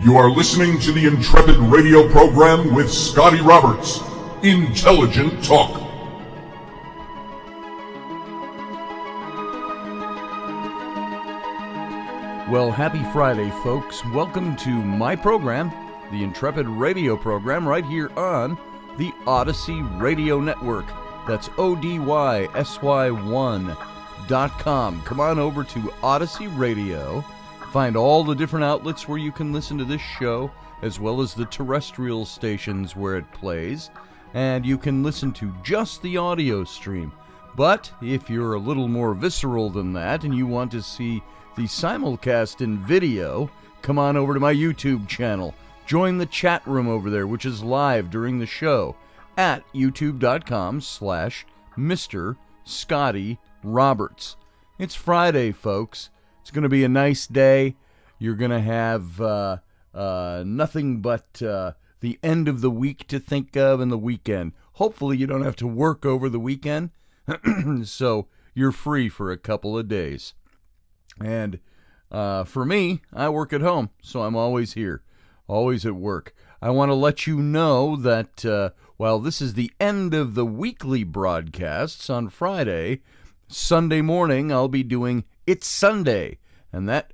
You are listening to the Intrepid radio program with Scotty Roberts. Intelligent Talk. Well, happy Friday, folks. Welcome to my program, the Intrepid radio program, right here on the Odyssey Radio Network. That's ODYSY1.com. Come on over to Odyssey Radio. Find all the different outlets where you can listen to this show, as well as the terrestrial stations where it plays. And you can listen to just the audio stream. But if you're a little more visceral than that and you want to see the simulcast in video, come on over to my YouTube channel. Join the chat room over there, which is live during the show at youtube.com/Mr. Scotty Roberts. It's Friday, folks. It's going to be a nice day. You're going to have nothing but the end of the week to think of and the weekend. Hopefully you don't have to work over the weekend, so you're free for a couple of days. And for me, I work at home, so I'm always here, always at work. I want to let you know that while this is the end of the weekly broadcasts on Friday, Sunday morning I'll be doing It's Sunday, and that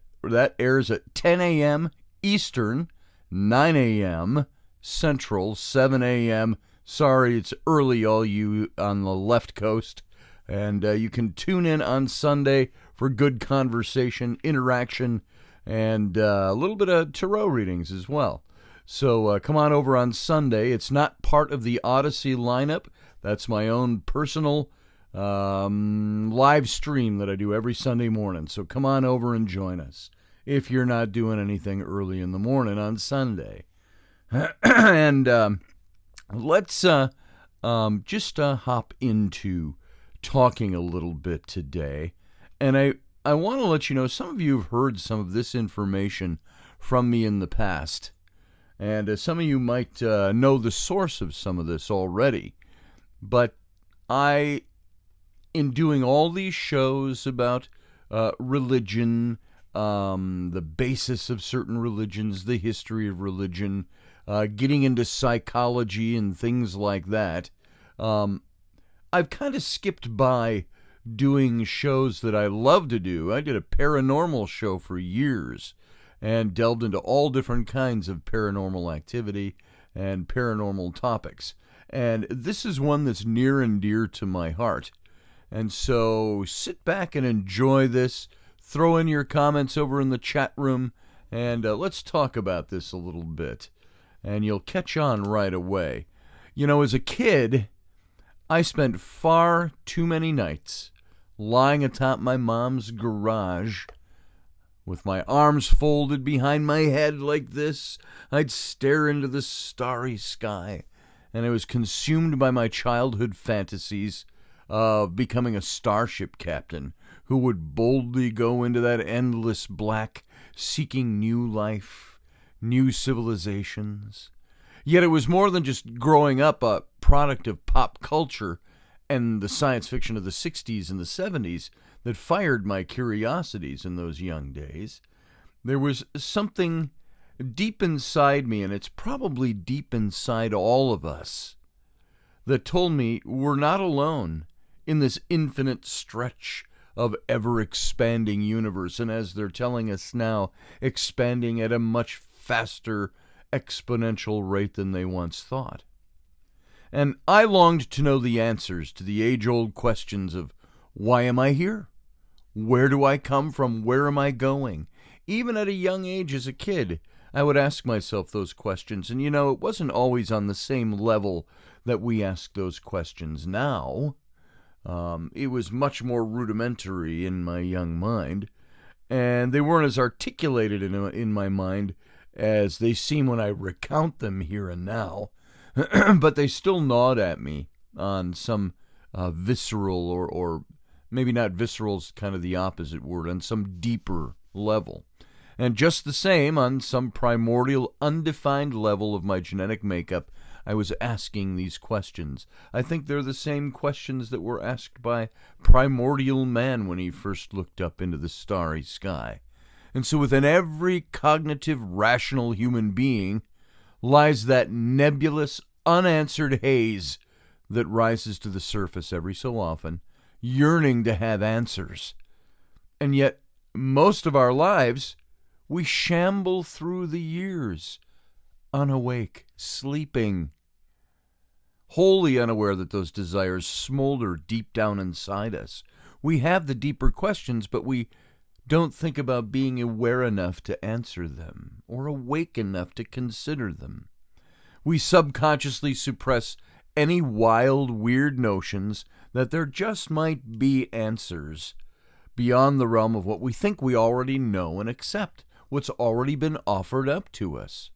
airs at 10 a.m. Eastern, 9 a.m. Central, 7 a.m. Sorry, it's early, all you on the left coast. And you can tune in on Sunday for good conversation, interaction, and a little bit of tarot readings as well. So come on over on Sunday. It's not part of the Odyssey lineup. That's my own personal live stream that I do every Sunday morning. So come on over and join us if you're not doing anything early in the morning on Sunday. And let's just hop into talking a little bit today. And I want to let you know, some of you have heard some of this information from me in the past. And some of you might know the source of some of this already. But in doing all these shows about religion, the basis of certain religions, the history of religion, getting into psychology and things like that, I've kind of skipped by doing shows that I love to do. I did a paranormal show for years and delved into all different kinds of paranormal activity and paranormal topics. And this is one that's near and dear to my heart. And so sit back and enjoy this. Throw in your comments over in the chat room, and let's talk about this a little bit. And you'll catch on right away. You know, as a kid, I spent far too many nights lying atop my mom's garage with my arms folded behind my head like this. I'd stare into the starry sky, and I was consumed by my childhood fantasies of becoming a starship captain who would boldly go into that endless black, seeking new life, new civilizations. Yet it was more than just growing up a product of pop culture and the science fiction of the 60s and the 70s that fired my curiosities in those young days. There was something deep inside me, and it's probably deep inside all of us, that told me we're not alone in this infinite stretch of ever-expanding universe, and as they're telling us now, expanding at a much faster exponential rate than they once thought. And I longed to know the answers to the age-old questions of, why am I here? Where do I come from? Where am I going? Even at a young age as a kid, I would ask myself those questions. And you know, it wasn't always on the same level that we ask those questions now. It was much more rudimentary in my young mind, and they weren't as articulated in my mind as they seem when I recount them here and now, but they still gnawed at me on some visceral, or maybe not visceral is kind of the opposite word, on some deeper level. And just the same, on some primordial, undefined level of my genetic makeup, I was asking these questions. I think they're the same questions that were asked by primordial man when he first looked up into the starry sky. And so within every cognitive, rational human being lies that nebulous, unanswered haze that rises to the surface every so often, yearning to have answers. And yet, most of our lives, we shamble through the years, unawake, sleeping, wholly unaware that those desires smolder deep down inside us. We have the deeper questions, but we don't think about being aware enough to answer them or awake enough to consider them. We subconsciously suppress any wild, weird notions that there just might be answers beyond the realm of what we think we already know and accept, what's already been offered up to us.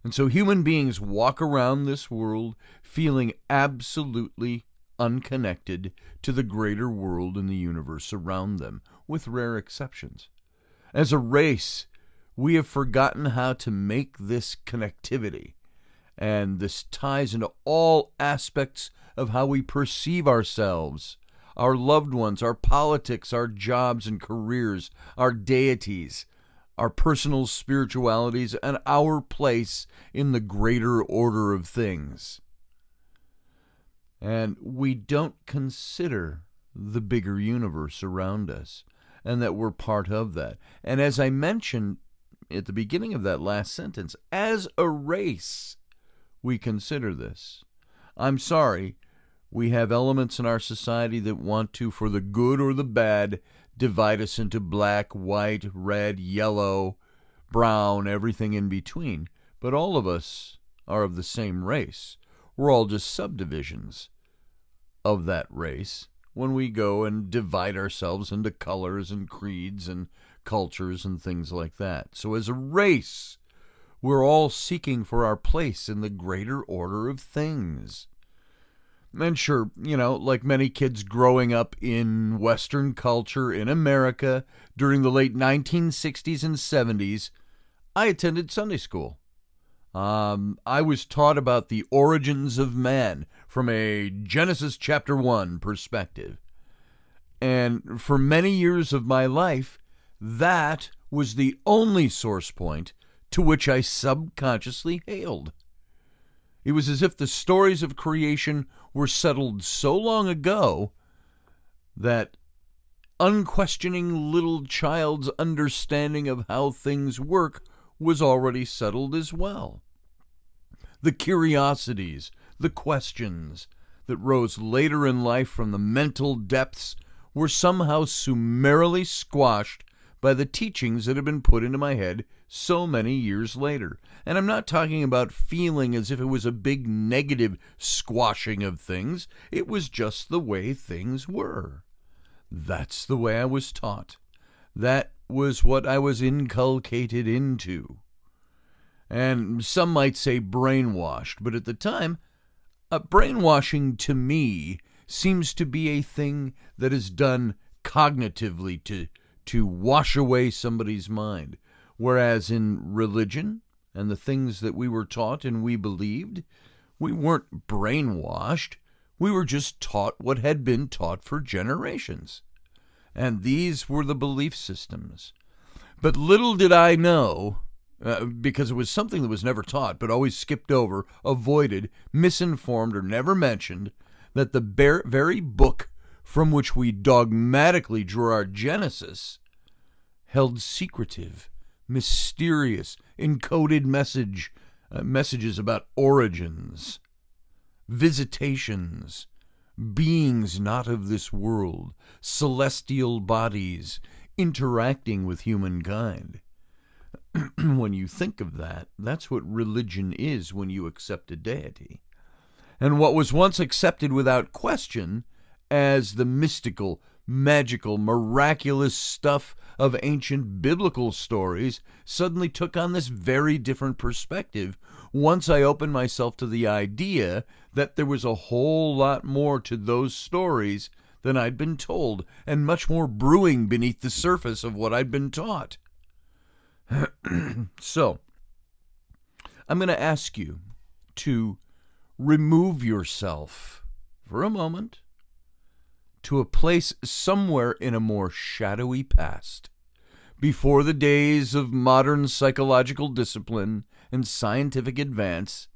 And so human beings walk around this world feeling absolutely unconnected to the greater world and the universe around them, with rare exceptions. As a race, we have forgotten how to make this connectivity, and this ties into all aspects of how we perceive ourselves, our loved ones, our politics, our jobs and careers, our deities, our personal spiritualities, and our place in the greater order of things. And we don't consider the bigger universe around us, and that we're part of that. And as I mentioned at the beginning of that last sentence, as a race, we consider this. I'm sorry, we have elements in our society that want to, for the good or the bad, divide us into black, white, red, yellow, brown, everything in between. But all of us are of the same race. We're all just subdivisions of that race when we go and divide ourselves into colors and creeds and cultures and things like that. So as a race, we're all seeking for our place in the greater order of things. And sure, like many kids growing up in Western culture in America during the late 1960s and 70s, I attended Sunday school. I was taught about the origins of man from a Genesis chapter 1 perspective. And for many years of my life, that was the only source point to which I subconsciously hailed. It was as if the stories of creation were settled so long ago that unquestioning little child's understanding of how things work was already settled as well. The curiosities, the questions that rose later in life from the mental depths were somehow summarily squashed by the teachings that had been put into my head so many years later. And I'm not talking about feeling as if it was a big negative squashing of things. It was just the way things were. That's the way I was taught. That was what I was inculcated into. And some might say brainwashed, but at the time, brainwashing to me seems to be a thing that is done cognitively to wash away somebody's mind. Whereas in religion and the things that we were taught and we believed, we weren't brainwashed. We were just taught what had been taught for generations. And these were the belief systems. But little did I know, because it was something that was never taught, but always skipped over, avoided, misinformed, or never mentioned, that the very book from which we dogmatically drew our genesis held secretive, mysterious, encoded messages about origins, visitations, beings not of this world, celestial bodies interacting with humankind. When you think of that, that's what religion is when you accept a deity. And what was once accepted without question as the mystical, magical, miraculous stuff of ancient biblical stories suddenly took on this very different perspective once I opened myself to the idea that there was a whole lot more to those stories than I'd been told, and much more brewing beneath the surface of what I'd been taught. So, I'm going to ask you to remove yourself for a moment to a place somewhere in a more shadowy past. before the days of modern psychological discipline and scientific advance,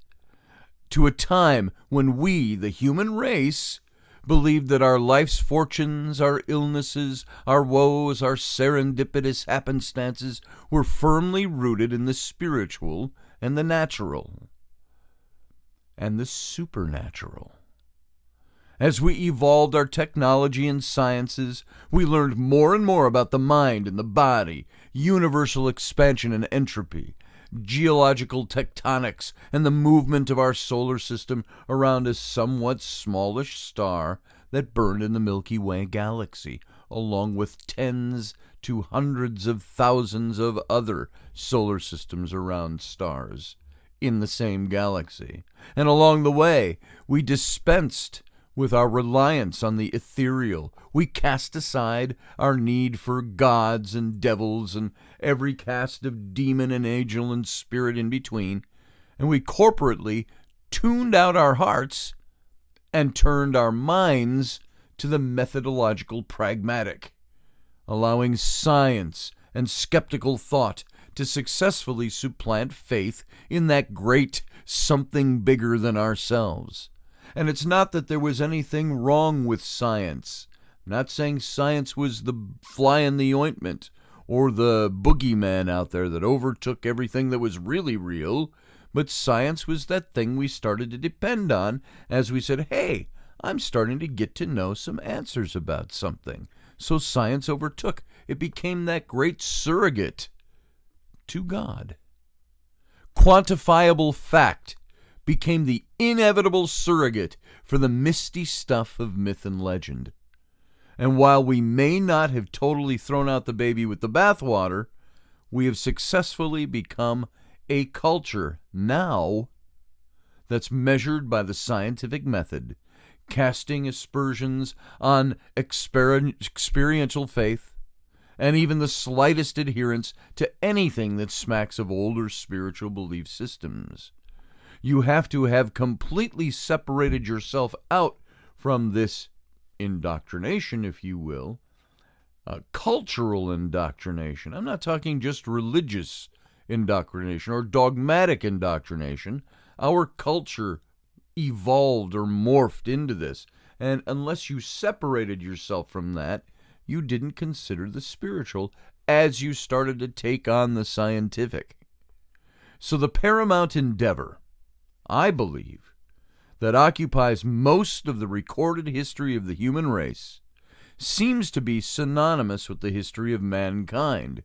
to a time when we, the human race, believed that our life's fortunes, our illnesses, our woes, our serendipitous happenstances were firmly rooted in the spiritual and the natural and the supernatural. As we evolved our technology and sciences, we learned more and more about the mind and the body, universal expansion and entropy, geological tectonics, and the movement of our solar system around a somewhat smallish star that burned in the Milky Way galaxy, along with tens to hundreds of thousands of other solar systems around stars in the same galaxy. And along the way, we dispensed with our reliance on the ethereal. We cast aside our need for gods and devils and every caste of demon and angel and spirit in between, and we corporately tuned out our hearts and turned our minds to the methodological pragmatic, allowing science and skeptical thought to successfully supplant faith in that great something bigger than ourselves. And it's not that there was anything wrong with science. I'm not saying science was the fly in the ointment or the boogeyman out there that overtook everything that was really real, but science was that thing we started to depend on as we said, hey, I'm starting to get to know some answers about something. So science overtook. It became that great surrogate to God. Quantifiable fact became the inevitable surrogate for the misty stuff of myth and legend. And while we may not have totally thrown out the baby with the bathwater, we have successfully become a culture now that's measured by the scientific method, casting aspersions on experiential faith, and even the slightest adherence to anything that smacks of older spiritual belief systems. You have to have completely separated yourself out from this indoctrination, if you will, cultural indoctrination. I'm not talking just religious indoctrination or dogmatic indoctrination. Our culture evolved or morphed into this, and unless you separated yourself from that, you didn't consider the spiritual as you started to take on the scientific. So the paramount endeavor, I believe, that occupies most of the recorded history of the human race seems to be synonymous with the history of mankind,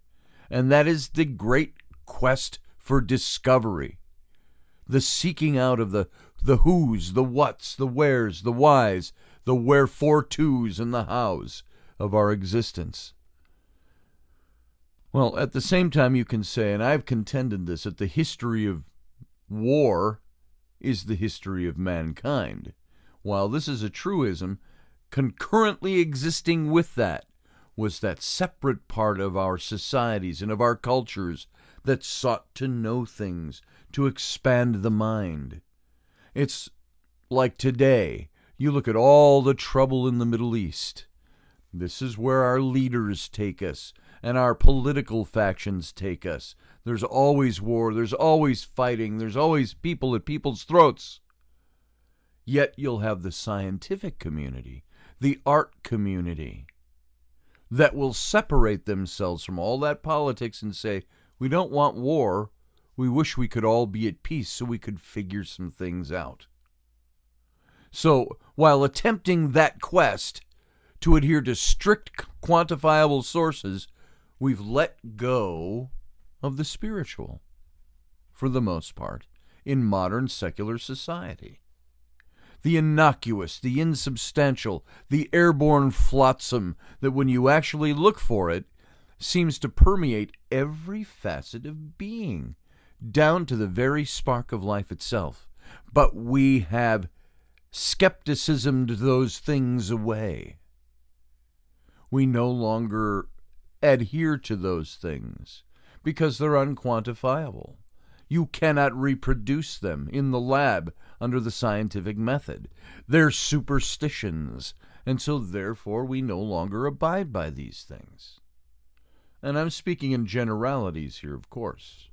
and that is the great quest for discovery, the seeking out of the who's, the what's, the where's, the why's, the wherefore to's, and the how's of our existence. Well, at the same time you can say, and I've contended this, that the history of war is the history of mankind. While this is a truism, concurrently existing with that was that separate part of our societies and of our cultures that sought to know things, to expand the mind. It's like today, you look at all the trouble in the Middle East. This is where our leaders take us, and our political factions take us. There's always war, there's always fighting, there's always people at people's throats. Yet you'll have the scientific community, the art community, that will separate themselves from all that politics and say, we don't want war, we wish we could all be at peace so we could figure some things out. So, while attempting that quest to adhere to strict quantifiable sources, we've let go of the spiritual, for the most part, in modern secular society. The innocuous, the insubstantial, the airborne flotsam that when you actually look for it, seems to permeate every facet of being, down to the very spark of life itself. But we have skepticismed those things away. We no longer adhere to those things because they're unquantifiable. You cannot reproduce them in the lab under the scientific method. They're superstitions, and so therefore we no longer abide by these things. And I'm speaking in generalities here, of course.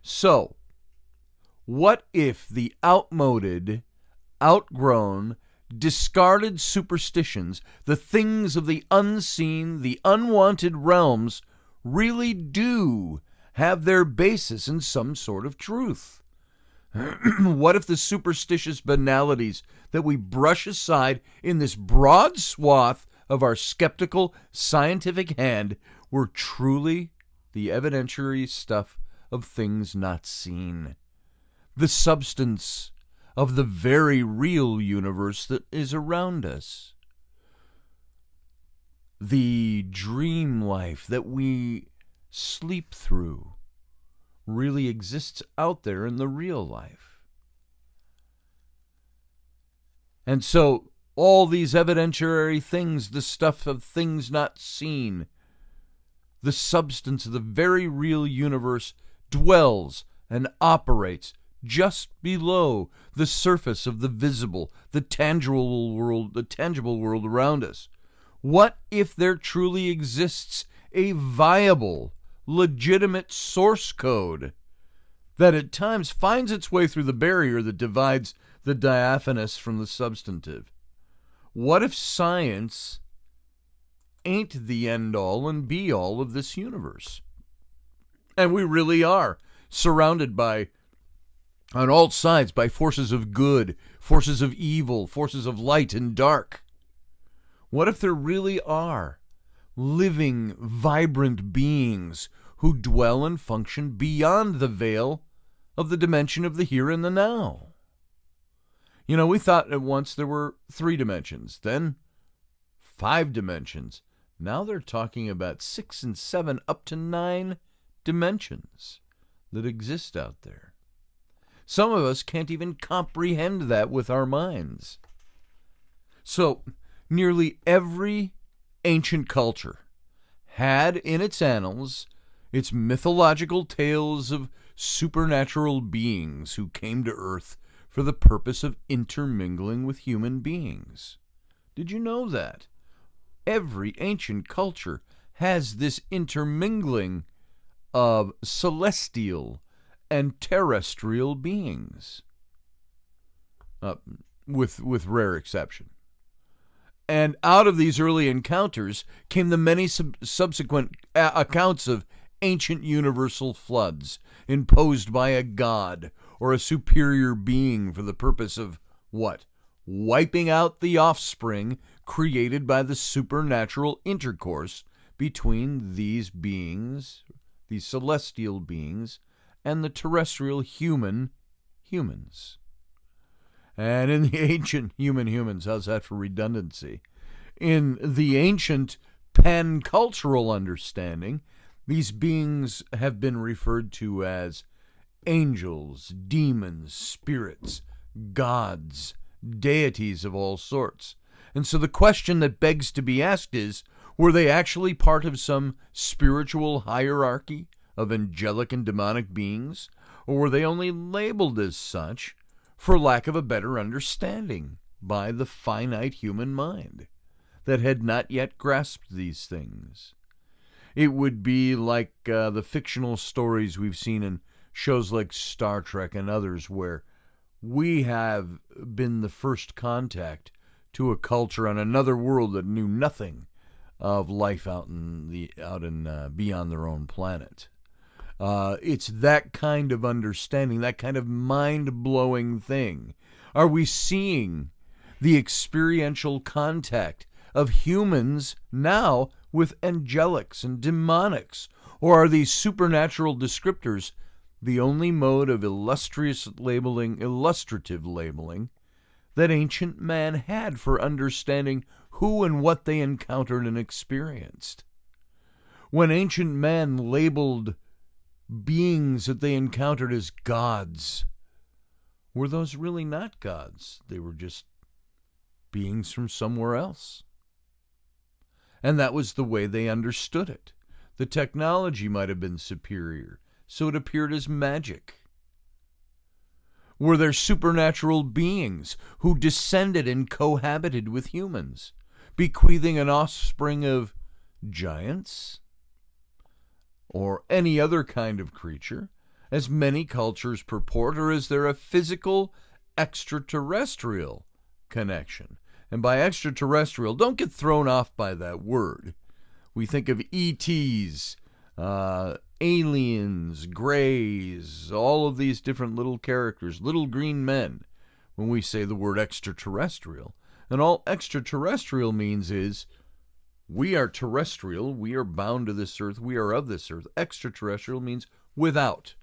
So, what if the outmoded, outgrown, discarded superstitions, the things of the unseen, the unwanted realms, really do have their basis in some sort of truth? What if the superstitious banalities that we brush aside in this broad swath of our skeptical scientific hand were truly the evidentiary stuff of things not seen, the substance of the very real universe that is around us? The dream life that we sleep through really exists out there in the real life. And so all these evidentiary things, the stuff of things not seen, the substance of the very real universe dwells and operates just below the surface of the visible, the tangible world around us. What if there truly exists a viable, legitimate source code that at times finds its way through the barrier that divides the diaphanous from the substantive? What if science ain't the end-all and be-all of this universe, and we really are surrounded by, on all sides, by forces of good, forces of evil, forces of light and dark? What if there really are living, vibrant beings who dwell and function beyond the veil of the dimension of the here and the now? You know, we thought at once there were 3 dimensions, then 5 dimensions. Now they're talking about 6 and 7, up to 9 dimensions that exist out there. Some of us can't even comprehend that with our minds. So, nearly every ancient culture had in its annals its mythological tales of supernatural beings who came to Earth for the purpose of intermingling with human beings. Did you know that? Every ancient culture has this intermingling of celestial and terrestrial beings, with rare exception. And out of these early encounters came the many subsequent accounts of ancient universal floods imposed by a god or a superior being for the purpose of what? Wiping out the offspring created by the supernatural intercourse between these beings, these celestial beings, and the terrestrial humans. And in the ancient humans, how's that for redundancy? In the ancient pan-cultural understanding, these beings have been referred to as angels, demons, spirits, gods, deities of all sorts. And so the question that begs to be asked is, were they actually part of some spiritual hierarchy of angelic and demonic beings, or were they only labeled as such for lack of a better understanding by the finite human mind that had not yet grasped these things? It would be like the fictional stories we've seen in shows like Star Trek and others, where we have been the first contact to a culture on another world that knew nothing of life out in beyond their own planet. It's that kind of understanding, that kind of mind-blowing thing. Are we seeing the experiential contact of humans now with angelics and demonics? Or are these supernatural descriptors the only mode of illustrative labeling that ancient man had for understanding who and what they encountered and experienced? When ancient man labeled beings that they encountered as gods, were those really not gods? They were just beings from somewhere else. And that was the way they understood it. The technology might have been superior, so it appeared as magic. Were there supernatural beings who descended and cohabited with humans, bequeathing an offspring of giants, or any other kind of creature, as many cultures purport, or is there a physical extraterrestrial connection? And by extraterrestrial, don't get thrown off by that word. We think of ETs, aliens, greys, all of these different little characters, little green men, when we say the word extraterrestrial. And all extraterrestrial means is we are terrestrial, we are bound to this earth, we are of this earth. Extraterrestrial means without,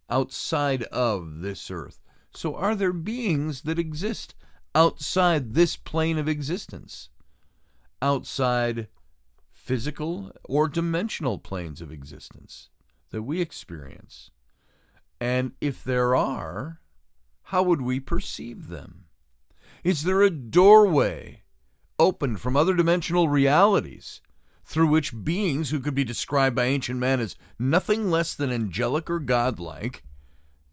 outside of this earth. So are there beings that exist outside this plane of existence? Outside physical or dimensional planes of existence that we experience? And if there are, how would we perceive them? Is there a doorway opened from other dimensional realities through which beings who could be described by ancient man as nothing less than angelic or godlike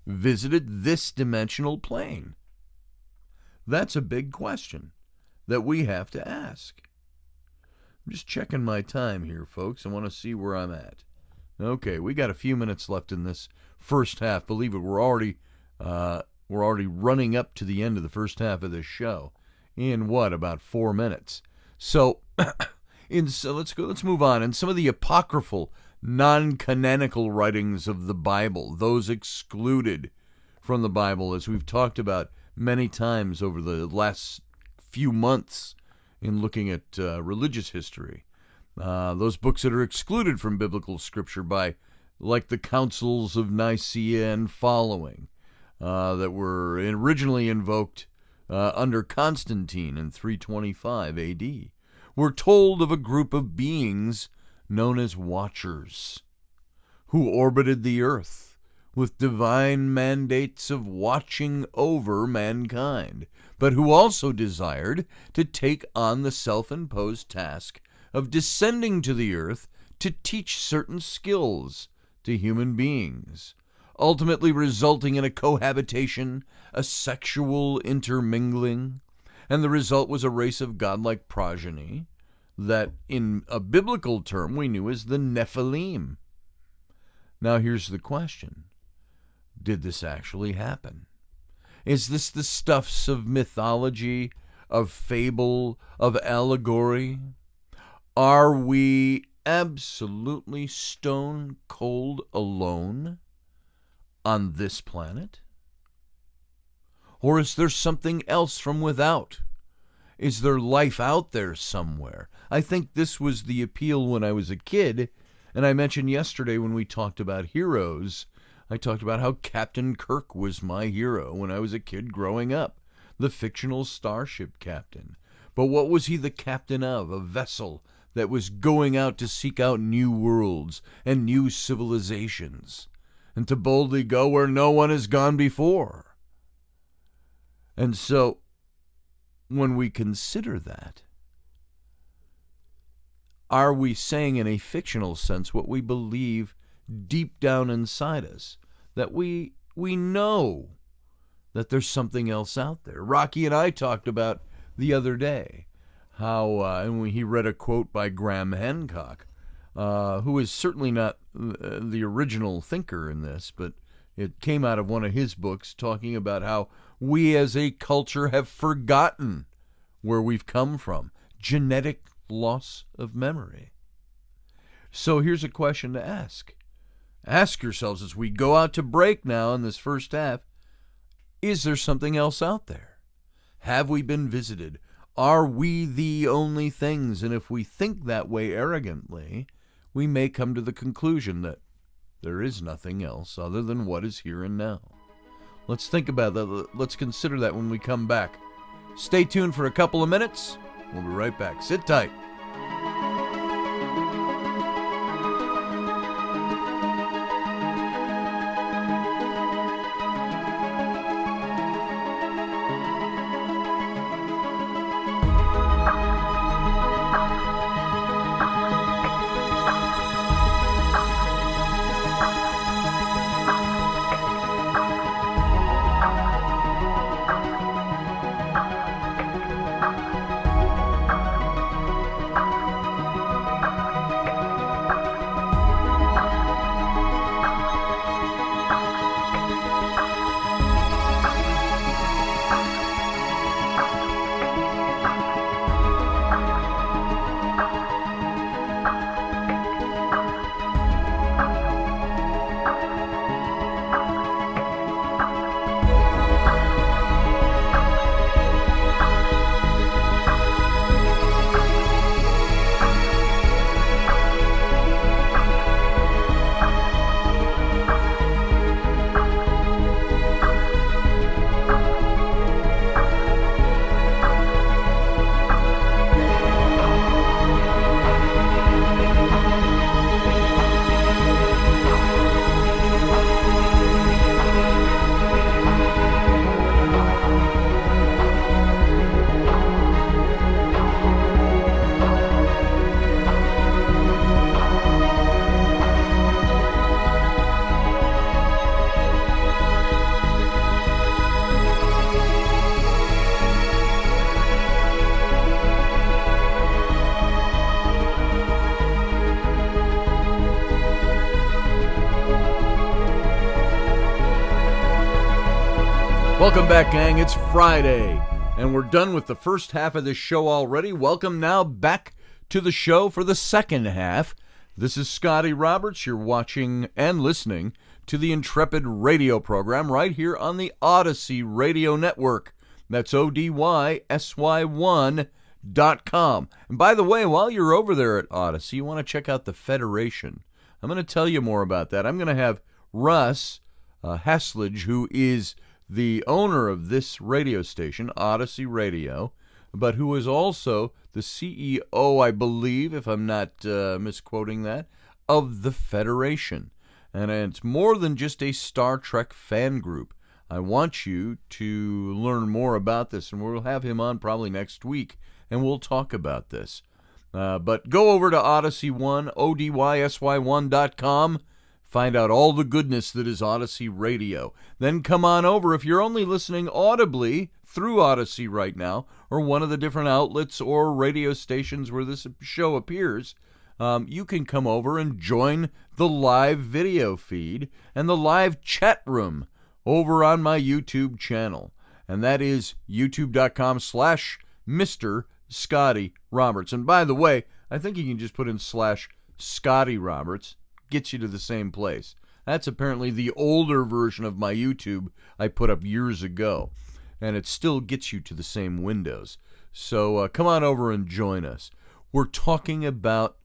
visited this dimensional plane? That's a big question that we have to ask. I'm just checking my time here, folks. I want to see where I'm at. Okay, we got a few minutes left in this first half. Believe it, we're already running up to the end of the first half of this show in about 4 minutes. So, let's move on. In some of the apocryphal, non-canonical writings of the Bible, those excluded from the Bible, as we've talked about many times over the last few months in looking at religious history, those books that are excluded from biblical scripture by, like the Councils of Nicaea and following, that were originally invoked under Constantine in 325 A.D., we're told of a group of beings known as Watchers, who orbited the earth with divine mandates of watching over mankind, but who also desired to take on the self-imposed task of descending to the earth to teach certain skills to human beings, ultimately resulting in a cohabitation, a sexual intermingling, and the result was a race of godlike progeny that, in a biblical term, we knew as the Nephilim. Now here's the question. Did this actually happen? Is this the stuffs of mythology, of fable, of allegory? Are we absolutely stone cold alone on this planet? Or is there something else from without? Is there life out there somewhere? I think this was the appeal when I was a kid, and I mentioned yesterday when we talked about heroes, I talked about how Captain Kirk was my hero when I was a kid growing up, the fictional starship captain. But what was he the captain of? A vessel that was going out to seek out new worlds and new civilizations, and to boldly go where no one has gone before. And so, when we consider that, are we saying in a fictional sense what we believe deep down inside us, that we know that there's something else out there? Rocky and I talked about the other day how, and he read a quote by Graham Hancock, who is certainly not the original thinker in this, but it came out of one of his books, talking about how we as a culture have forgotten where we've come from. Genetic loss of memory. So here's a question to ask. Ask yourselves as we go out to break now in this first half, is there something else out there? Have we been visited? Are we the only things? And if we think that way arrogantly, we may come to the conclusion that there is nothing else other than what is here and now. Let's think about that. Let's consider that when we come back. Stay tuned for a couple of minutes. We'll be right back. Sit tight. Welcome back, gang. It's Friday, and we're done with the first half of this show already. Welcome now back to the show for the second half. This is Scotty Roberts. You're watching and listening to the Intrepid radio program right here on the Odyssey Radio Network. That's ODYSY1.com. And by the way, while you're over there at Odyssey, you want to check out the Federation. I'm going to tell you more about that. I'm going to have Russ Haslage, who is the owner of this radio station, Odyssey Radio, but who is also the CEO, I believe, if I'm not misquoting that, of the Federation. And it's more than just a Star Trek fan group. I want you to learn more about this, and we'll have him on probably next week, and we'll talk about this. But go over to Odyssey 1, ODYSY1.com. Find out all the goodness that is Odyssey Radio. Then come on over. If you're only listening audibly through Odyssey right now, or one of the different outlets or radio stations where this show appears, you can come over and join the live video feed and the live chat room over on my YouTube channel. And that is youtube.com/Mr. Scotty Roberts. And by the way, I think you can just put in /Scotty Roberts. Gets you to the same place. That's apparently the older version of my YouTube I put up years ago, and it still gets you to the same windows. So come on over and join us. We're talking about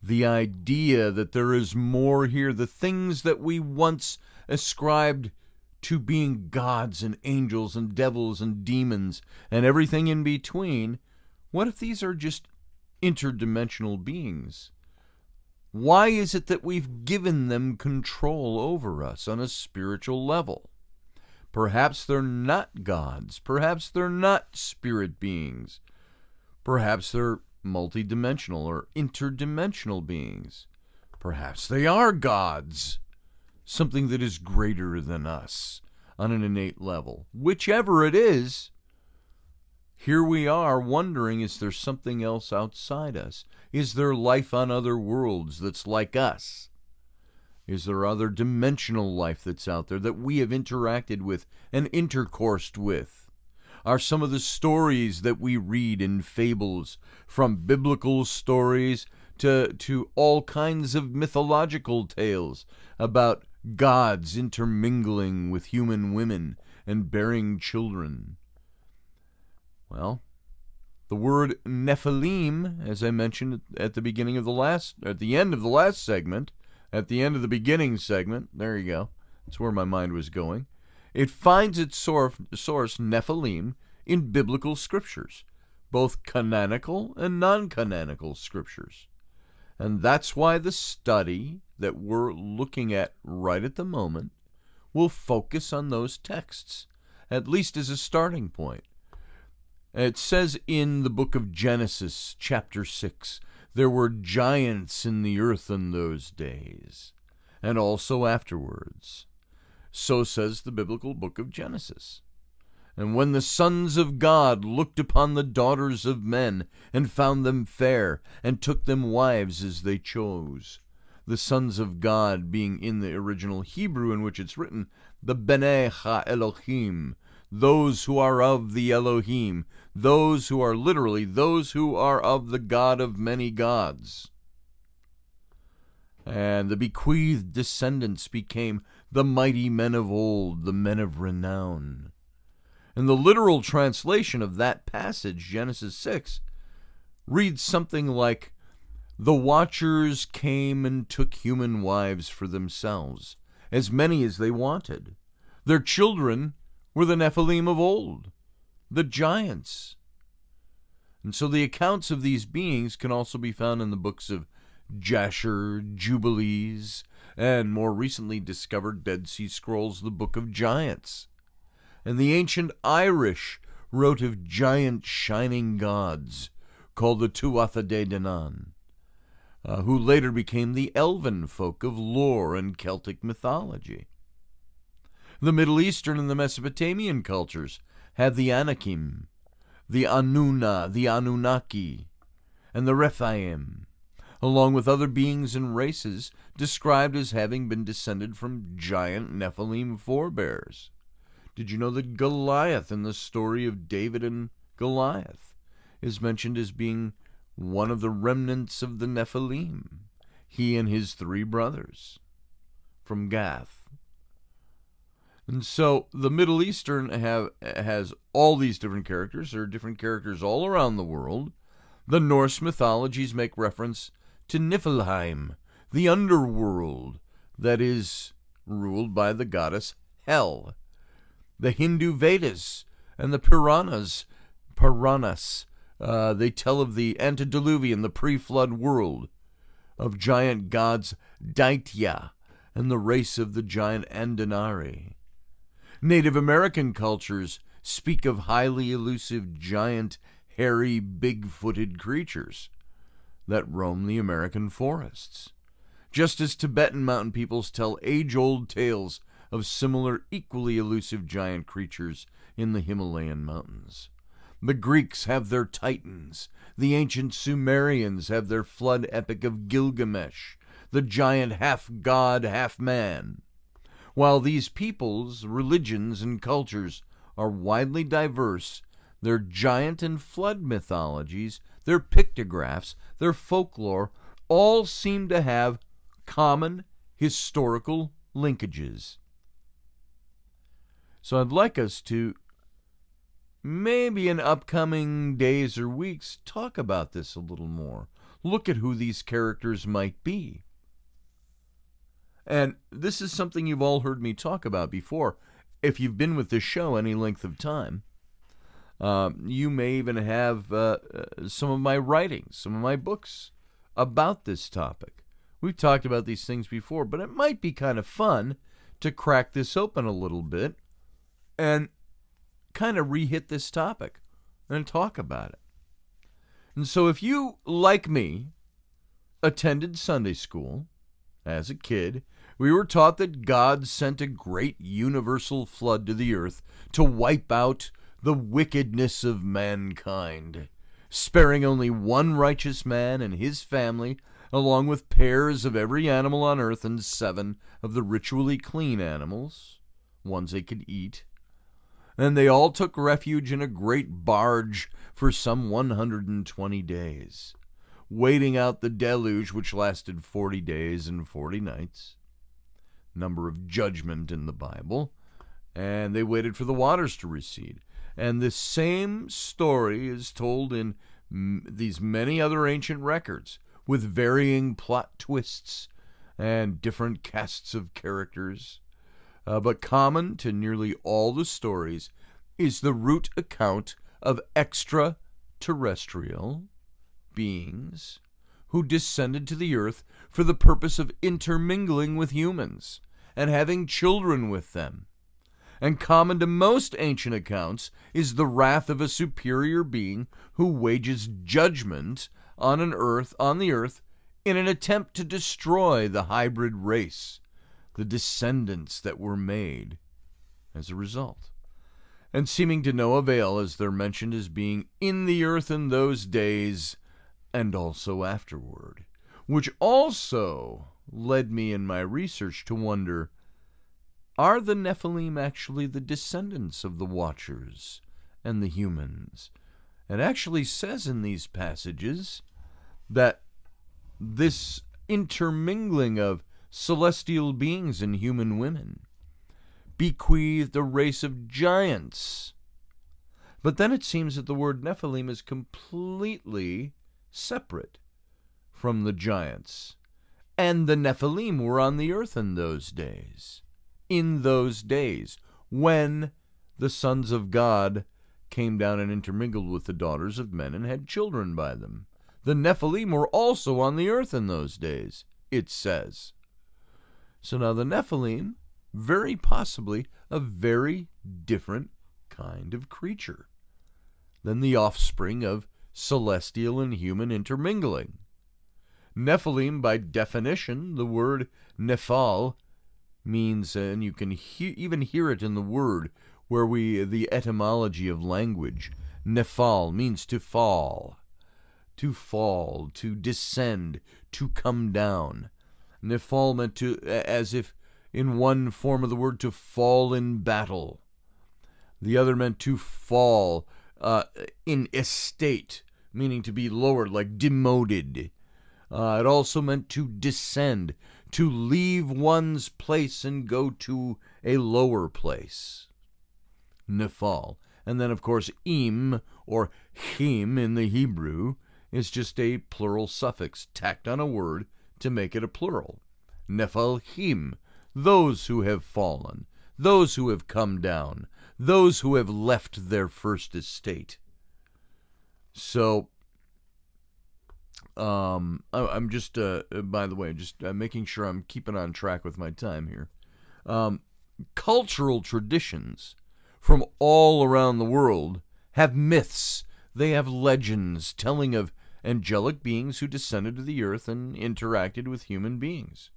the idea that there is more here, the things that we once ascribed to being gods and angels and devils and demons and everything in between. What if these are just interdimensional beings? Why is it that we've given them control over us on a spiritual level? Perhaps they're not gods. Perhaps they're not spirit beings. Perhaps they're multidimensional or interdimensional beings. Perhaps they are gods, something that is greater than us on an innate level. Whichever it is, here we are wondering, is there something else outside us? Is there life on other worlds that's like us? Is there other dimensional life that's out there that we have interacted with and intercoursed with? Are some of the stories that we read in fables, from biblical stories to all kinds of mythological tales about gods intermingling with human women and bearing children? Well, the word Nephilim, as I mentioned at the beginning of at the end of the last segment, at the end of the beginning segment, there you go, that's where my mind was going, it finds its source, Nephilim, in biblical scriptures, both canonical and non-canonical scriptures. And that's why the study that we're looking at right at the moment will focus on those texts, at least as a starting point. It says in the book of Genesis, chapter 6, there were giants in the earth in those days, and also afterwards. So says the biblical book of Genesis. And when the sons of God looked upon the daughters of men, and found them fair, and took them wives as they chose. The sons of God being in the original Hebrew in which it's written, the B'nai Ha-Elohim, those who are of the Elohim, those who are literally those who are of the God of many gods. And the bequeathed descendants became the mighty men of old, the men of renown. And the literal translation of that passage, Genesis 6, reads something like, the watchers came and took human wives for themselves, as many as they wanted. Their children were the Nephilim of old, the giants. And so the accounts of these beings can also be found in the books of Jasher, Jubilees, and more recently discovered Dead Sea Scrolls, the Book of Giants. And the ancient Irish wrote of giant shining gods called the Tuatha De Danann, who later became the elven folk of lore and Celtic mythology. The Middle Eastern and the Mesopotamian cultures had the Anakim, the Anuna, the Anunnaki, and the Rephaim, along with other beings and races described as having been descended from giant Nephilim forebears. Did you know that Goliath in the story of David and Goliath is mentioned as being one of the remnants of the Nephilim? He and his 3 brothers from Gath. And so the Middle Eastern has all these different characters. There are different characters all around the world. The Norse mythologies make reference to Niflheim, the underworld that is ruled by the goddess Hel. The Hindu Vedas and the Puranas, they tell of the antediluvian, the pre-flood world, of giant gods Daitya and the race of the giant Andanari. Native American cultures speak of highly elusive, giant, hairy, big-footed creatures that roam the American forests, just as Tibetan mountain peoples tell age-old tales of similar, equally elusive giant creatures in the Himalayan mountains. The Greeks have their Titans. The ancient Sumerians have their flood epic of Gilgamesh, the giant half-god, half-man. While these peoples, religions, and cultures are widely diverse, their giant and flood mythologies, their pictographs, their folklore, all seem to have common historical linkages. So I'd like us to, maybe in upcoming days or weeks, talk about this a little more. Look at who these characters might be. And this is something you've all heard me talk about before. If you've been with this show any length of time, you may even have some of my writings, some of my books about this topic. We've talked about these things before, but it might be kind of fun to crack this open a little bit and kind of re-hit this topic and talk about it. And so if you, like me, attended Sunday school as a kid, we were taught that God sent a great universal flood to the earth to wipe out the wickedness of mankind, sparing only one righteous man and his family, along with pairs of every animal on earth and 7 of the ritually clean animals, ones they could eat. And they all took refuge in a great barge for some 120 days, waiting out the deluge, which lasted 40 days and 40 nights, number of judgment in the Bible, and they waited for the waters to recede. And the same story is told in these many other ancient records, with varying plot twists and different casts of characters. But common to nearly all the stories is the root account of extraterrestrial beings who descended to the earth for the purpose of intermingling with humans and having children with them. And common to most ancient accounts is the wrath of a superior being who wages judgment on the earth in an attempt to destroy the hybrid race, the descendants that were made as a result, and seeming to no avail, as they're mentioned as being in the earth in those days and also afterward, which also led me in my research to wonder, are the Nephilim actually the descendants of the Watchers and the humans? It actually says in these passages that this intermingling of celestial beings and human women bequeathed a race of giants. But then it seems that the word Nephilim is completely separate from the giants. And the Nephilim were on the earth in those days. In those days, when the sons of God came down and intermingled with the daughters of men and had children by them. The Nephilim were also on the earth in those days, it says. So now the Nephilim, very possibly a very different kind of creature than the offspring of celestial and human intermingling. Nephilim, by definition, the word nephal means, and you can even hear it in the word where the etymology of language, nephal means to fall, to descend, to come down. Nephal meant to, as if in one form of the word, to fall in battle, The other meant to fall in estate, meaning to be lowered, like demoted. It also meant to descend, to leave one's place and go to a lower place. Nefal. And then, of course, im, or him in the Hebrew, is just a plural suffix tacked on a word to make it a plural. Nephalhim, those who have fallen, those who have come down, those who have left their first estate. So, I'm just, by the way, just making sure I'm keeping on track with my time here. Cultural traditions from all around the world have myths. They have legends telling of angelic beings who descended to the earth and interacted with human beings,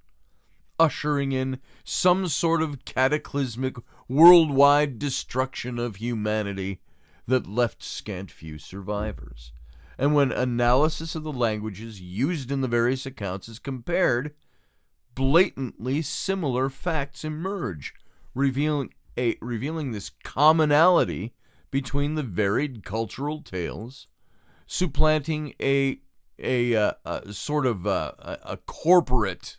ushering in some sort of cataclysmic worldwide destruction of humanity that left scant few survivors. And when analysis of the languages used in the various accounts is compared, blatantly similar facts emerge, revealing this commonality between the varied cultural tales, supplanting a sort of a corporate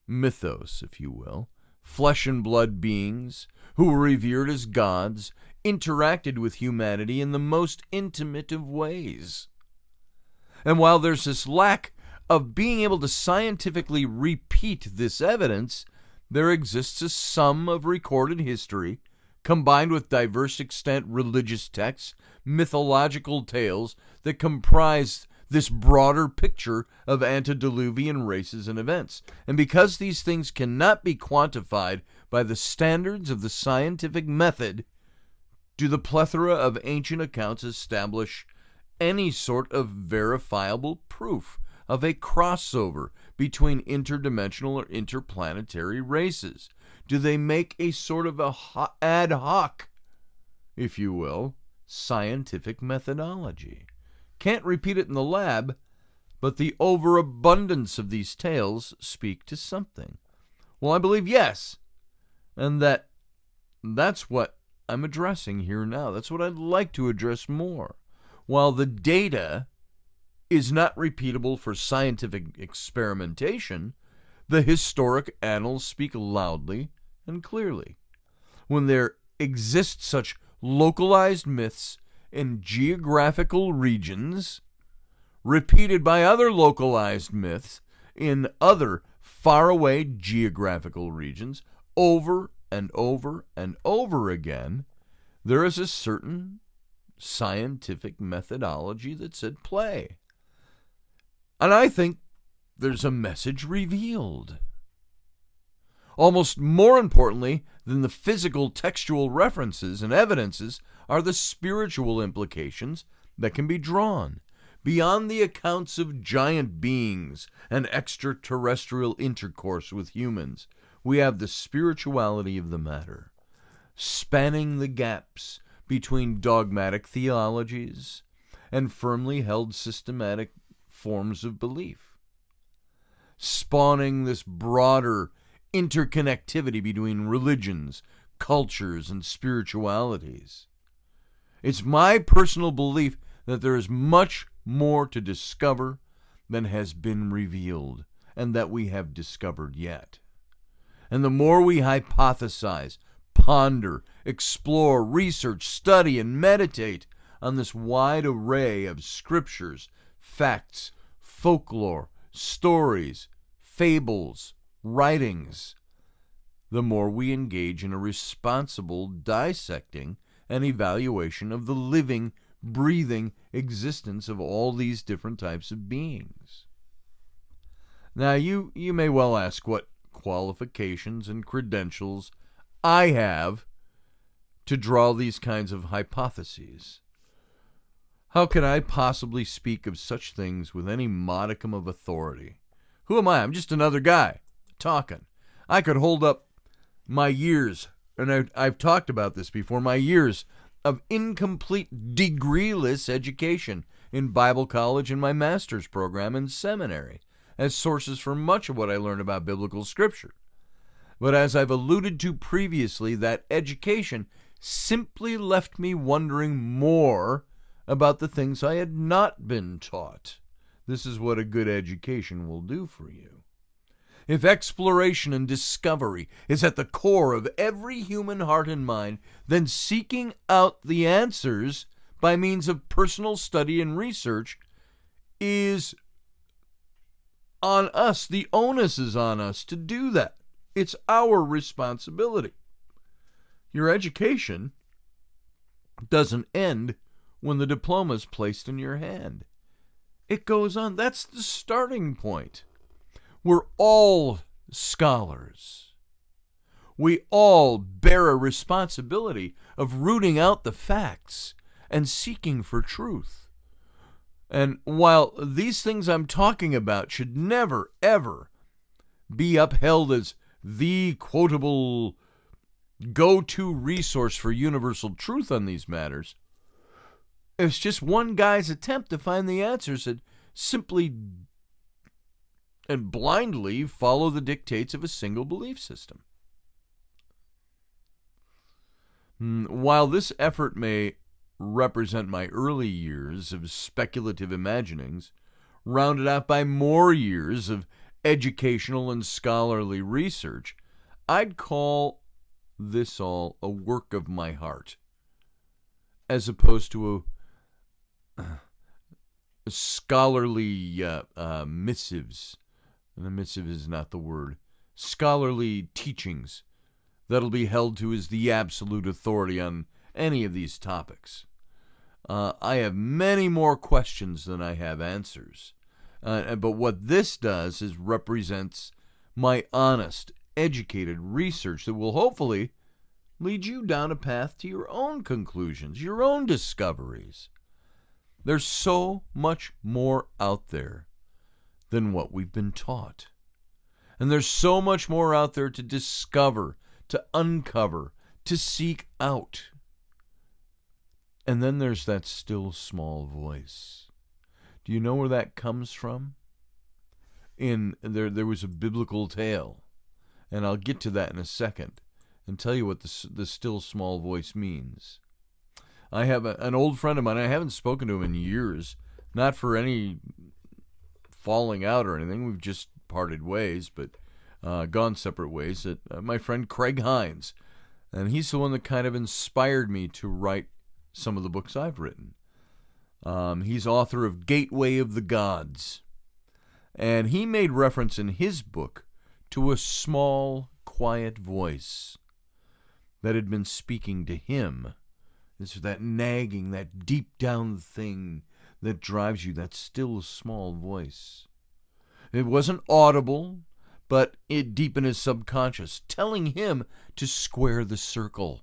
mythos, if you will. Flesh and blood beings who were revered as gods interacted with humanity in the most intimate of ways. And while there's this lack of being able to scientifically repeat this evidence, there exists a sum of recorded history, combined with diverse extant religious texts, mythological tales that comprise this broader picture of antediluvian races and events. And because these things cannot be quantified by the standards of the scientific method, do the plethora of ancient accounts establish any sort of verifiable proof of a crossover between interdimensional or interplanetary races? Do they make a sort of a ad hoc, if you will, scientific methodology? Can't repeat it in the lab, but the overabundance of these tales speak to something. Well, I believe yes, and that's what I'm addressing here now. That's what I'd like to address more. While the data is not repeatable for scientific experimentation, the historic annals speak loudly and clearly. When there exist such localized myths in geographical regions, repeated by other localized myths in other faraway geographical regions, over and over and over again, there is a certain scientific methodology that's at play. And I think there's a message revealed. Almost more importantly than the physical textual references and evidences are the spiritual implications that can be drawn. Beyond the accounts of giant beings and extraterrestrial intercourse with humans, we have the spirituality of the matter, spanning the gaps between dogmatic theologies and firmly held systematic forms of belief, spawning this broader interconnectivity between religions, cultures, and spiritualities. It's my personal belief that there is much more to discover than has been revealed and that we have discovered yet. And the more we hypothesize, ponder, explore, research, study, and meditate on this wide array of scriptures, facts, folklore, stories, fables, writings, the more we engage in a responsible dissecting and evaluation of the living, breathing existence of all these different types of beings. Now, you may well ask what qualifications and credentials I have to draw these kinds of hypotheses. How can I possibly speak of such things with any modicum of authority? Who am I? I'm just another guy talking. I could hold up my years, and I've talked about this before, my years of incomplete degreeless education in Bible college and my master's program in seminary as sources for much of what I learned about biblical scripture. But as I've alluded to previously, that education simply left me wondering more about the things I had not been taught. This is what a good education will do for you. If exploration and discovery is at the core of every human heart and mind, then seeking out the answers by means of personal study and research is on us. The onus is on us to do that. It's our responsibility. Your education doesn't end when the diploma is placed in your hand. It goes on. That's the starting point. We're all scholars. We all bear a responsibility of rooting out the facts and seeking for truth. And while these things I'm talking about should never, ever be upheld as the quotable go-to resource for universal truth on these matters, it's just one guy's attempt to find the answers that simply and blindly follow the dictates of a single belief system. While this effort may represent my early years of speculative imaginings, rounded out by more years of educational and scholarly research, I'd call this all a work of my heart, as opposed to a scholarly missives. And a missive is not the word. Scholarly teachings that'll be held to as the absolute authority on any of these topics. I have many more questions than I have answers. But what this does is represents my honest, educated research that will hopefully lead you down a path to your own conclusions, your own discoveries. There's so much more out there than what we've been taught. And there's so much more out there to discover, to uncover, to seek out. And then there's that still small voice. Do you know where that comes from? There was a biblical tale, and I'll get to that in a second and tell you what the still small voice means. I have an old friend of mine. I haven't spoken to him in years, not for any falling out or anything. We've just parted ways, but gone separate ways. My friend Craig Hines, and he's the one that kind of inspired me to write some of the books I've written. He's author of Gateway of the Gods, and he made reference in his book to a small, quiet voice that had been speaking to him. This is that nagging, that deep down thing that drives you, that still small voice. It wasn't audible, but it deep in his subconscious, telling him to square the circle.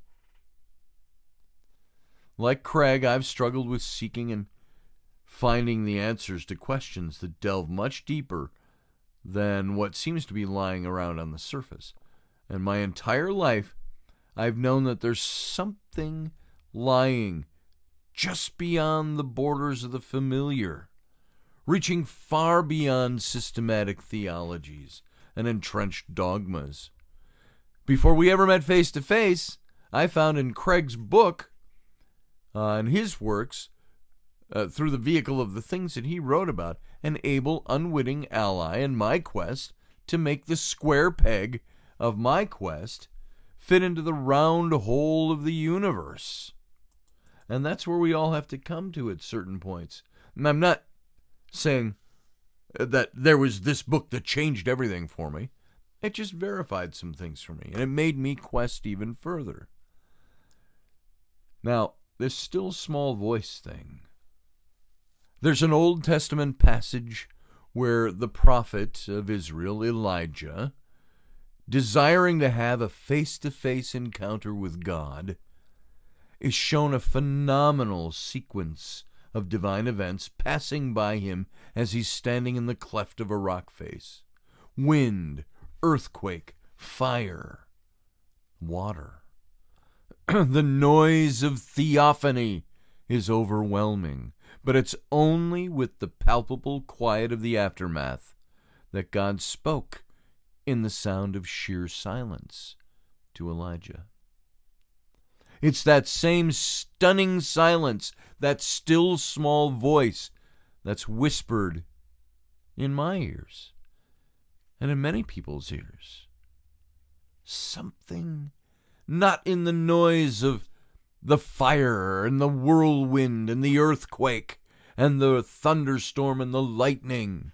Like Craig, I've struggled with seeking and finding the answers to questions that delve much deeper than what seems to be lying around on the surface. And my entire life, I've known that there's something lying just beyond the borders of the familiar, reaching far beyond systematic theologies and entrenched dogmas. Before we ever met face to face, I found in Craig's book and his works, through the vehicle of the things that he wrote about, an able, unwitting ally in my quest to make the square peg of my quest fit into the round hole of the universe. And that's where we all have to come to at certain points. And I'm not saying that there was this book that changed everything for me. It just verified some things for me, and it made me quest even further. Now, this still small voice thing. There's an Old Testament passage where the prophet of Israel, Elijah, desiring to have a face-to-face encounter with God, is shown a phenomenal sequence of divine events passing by him as he's standing in the cleft of a rock face. Wind, earthquake, fire, water. The noise of theophany is overwhelming, but it's only with the palpable quiet of the aftermath that God spoke in the sound of sheer silence to Elijah. It's that same stunning silence, that still small voice that's whispered in my ears and in many people's ears. Something not in the noise of the fire and the whirlwind and the earthquake and the thunderstorm and the lightning,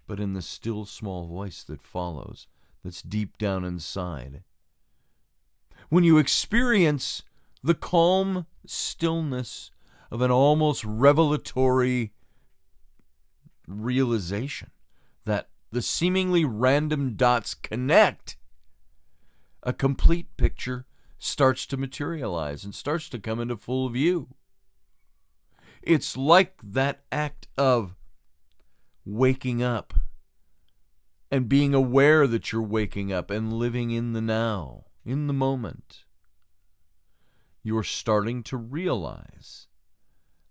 but in the still small voice that follows, that's deep down inside. When you experience the calm stillness of an almost revelatory realization that the seemingly random dots connect, a complete picture starts to materialize and starts to come into full view. It's like that act of waking up and being aware that you're waking up and living in the now, in the moment. You're starting to realize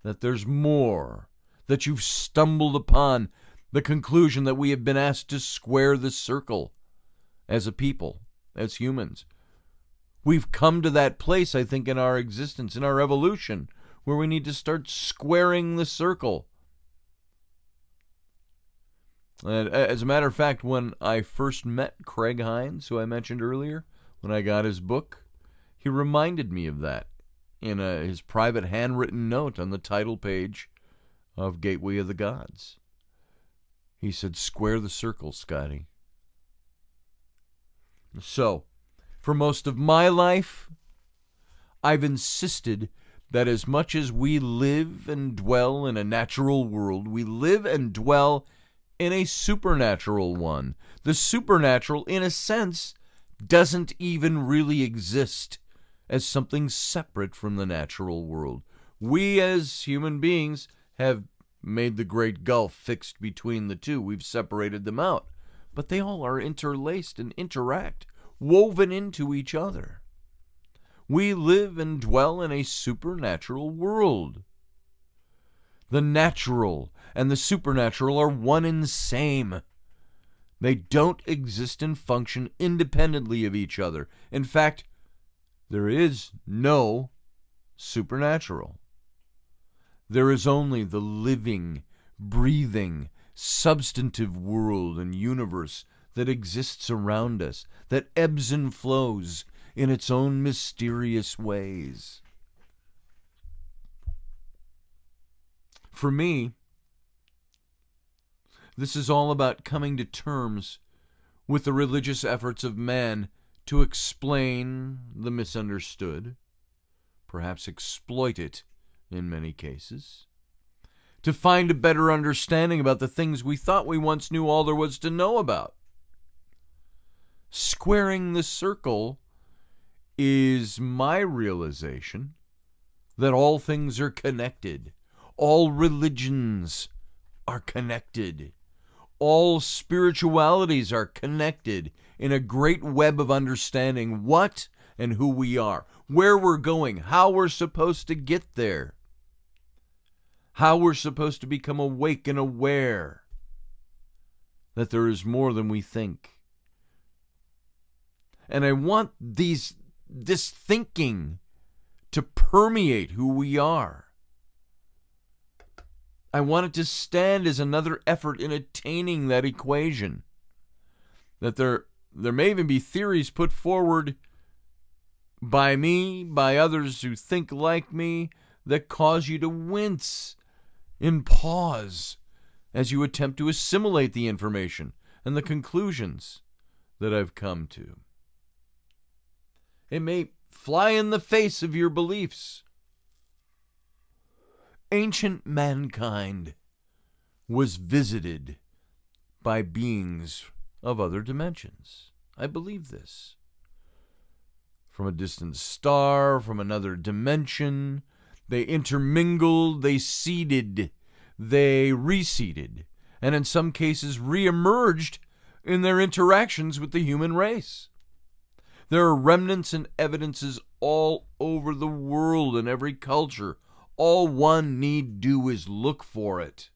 that there's more, that you've stumbled upon the conclusion that we have been asked to square the circle as a people, as humans. We've come to that place, I think, in our existence, in our evolution, where we need to start squaring the circle. And as a matter of fact, when I first met Craig Hines, who I mentioned earlier, when I got his book, he reminded me of that in his private handwritten note on the title page of Gateway of the Gods. He said, "Square the circle, Scotty." So, for most of my life, I've insisted that as much as we live and dwell in a natural world, we live and dwell in a supernatural one. The supernatural, in a sense, doesn't even really exist as something separate from the natural world. We as human beings have made the great gulf fixed between the two. We've separated them out. But they all are interlaced and interact, woven into each other. We live and dwell in a supernatural world. The natural and the supernatural are one and the same. They don't exist and function independently of each other. In fact, there is no supernatural. There is only the living, breathing, substantive world and universe that exists around us, that ebbs and flows in its own mysterious ways. For me, this is all about coming to terms with the religious efforts of man to explain the misunderstood, perhaps exploit it in many cases, to find a better understanding about the things we thought we once knew all there was to know about. Squaring the circle is my realization that all things are connected. All religions are connected. All spiritualities are connected in a great web of understanding what and who we are, where we're going, how we're supposed to get there, how we're supposed to become awake and aware that there is more than we think. And I want this thinking to permeate who we are. I want it to stand as another effort in attaining that equation. That there may even be theories put forward by me, by others who think like me, that cause you to wince in pause as you attempt to assimilate the information and the conclusions that I've come to. It may fly in the face of your beliefs. Ancient mankind was visited by beings of other dimensions. I believe this. From a distant star, from another dimension, they intermingled, they seeded, they reseeded, and in some cases re-emerged in their interactions with the human race. There are remnants and evidences all over the world in every culture. All one need do is look for it.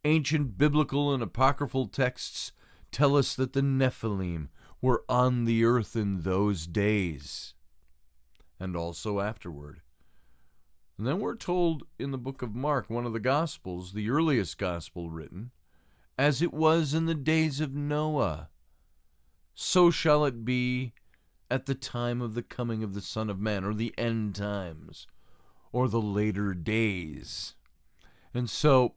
Ancient biblical and apocryphal texts tell us that the Nephilim were on the earth in those days. and also afterward. And then we're told in the book of Mark, one of the Gospels, the earliest Gospel written, as it was in the days of Noah, so shall it be at the time of the coming of the Son of Man, or the end times, or the later days. And so,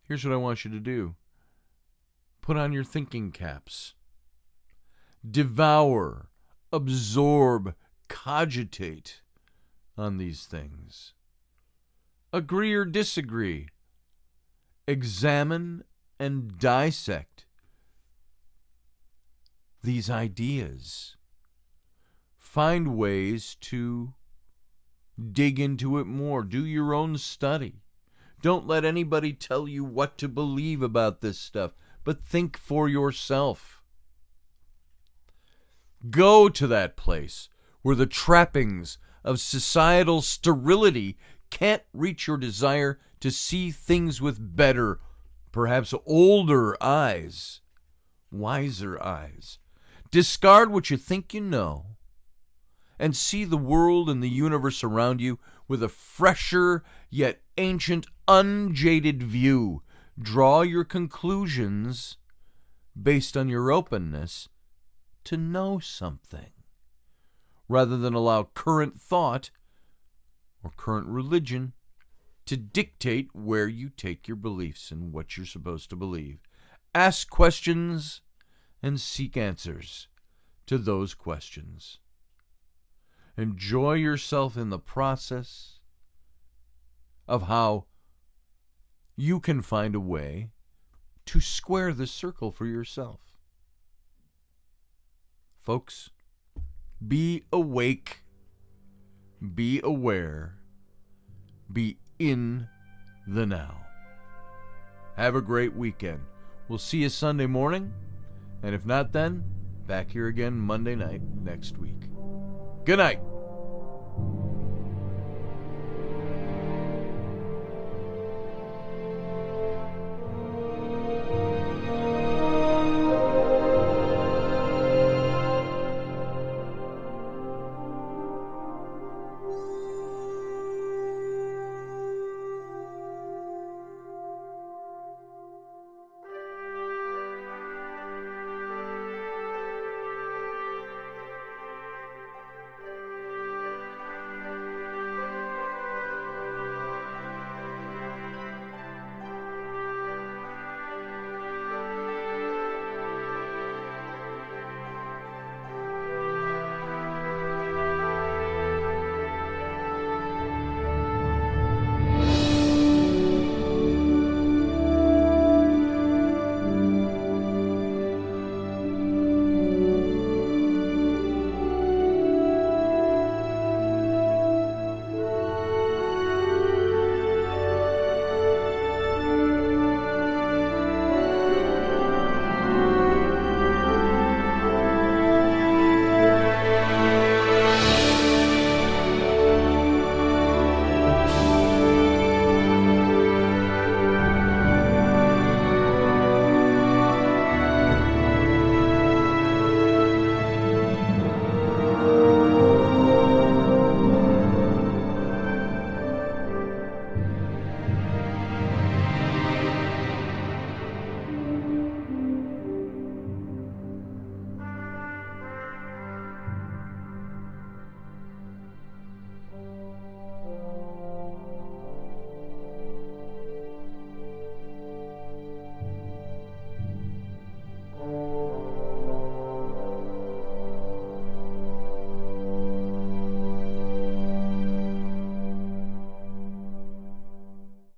here's what I want you to do. Put on your thinking caps. Devour, absorb, cogitate on these things. Agree or disagree. Examine and dissect these ideas. Find ways to dig into it more. Do your own study. Don't let anybody tell you what to believe about this stuff, but think for yourself. Go to that place where the trappings of societal sterility can't reach your desire to see things with better, perhaps older eyes, wiser eyes. Discard what you think you know and see the world and the universe around you with a fresher yet ancient, unjaded view. Draw your conclusions based on your openness to know something, rather than allow current thought or current religion to dictate where you take your beliefs and what you're supposed to believe. Ask questions and seek answers to those questions. Enjoy yourself in the process of how you can find a way to square the circle for yourself. Folks, be awake, be aware, be in the now. Have a great weekend. We'll see you Sunday morning, and if not then, back here again Monday night next week. Good night.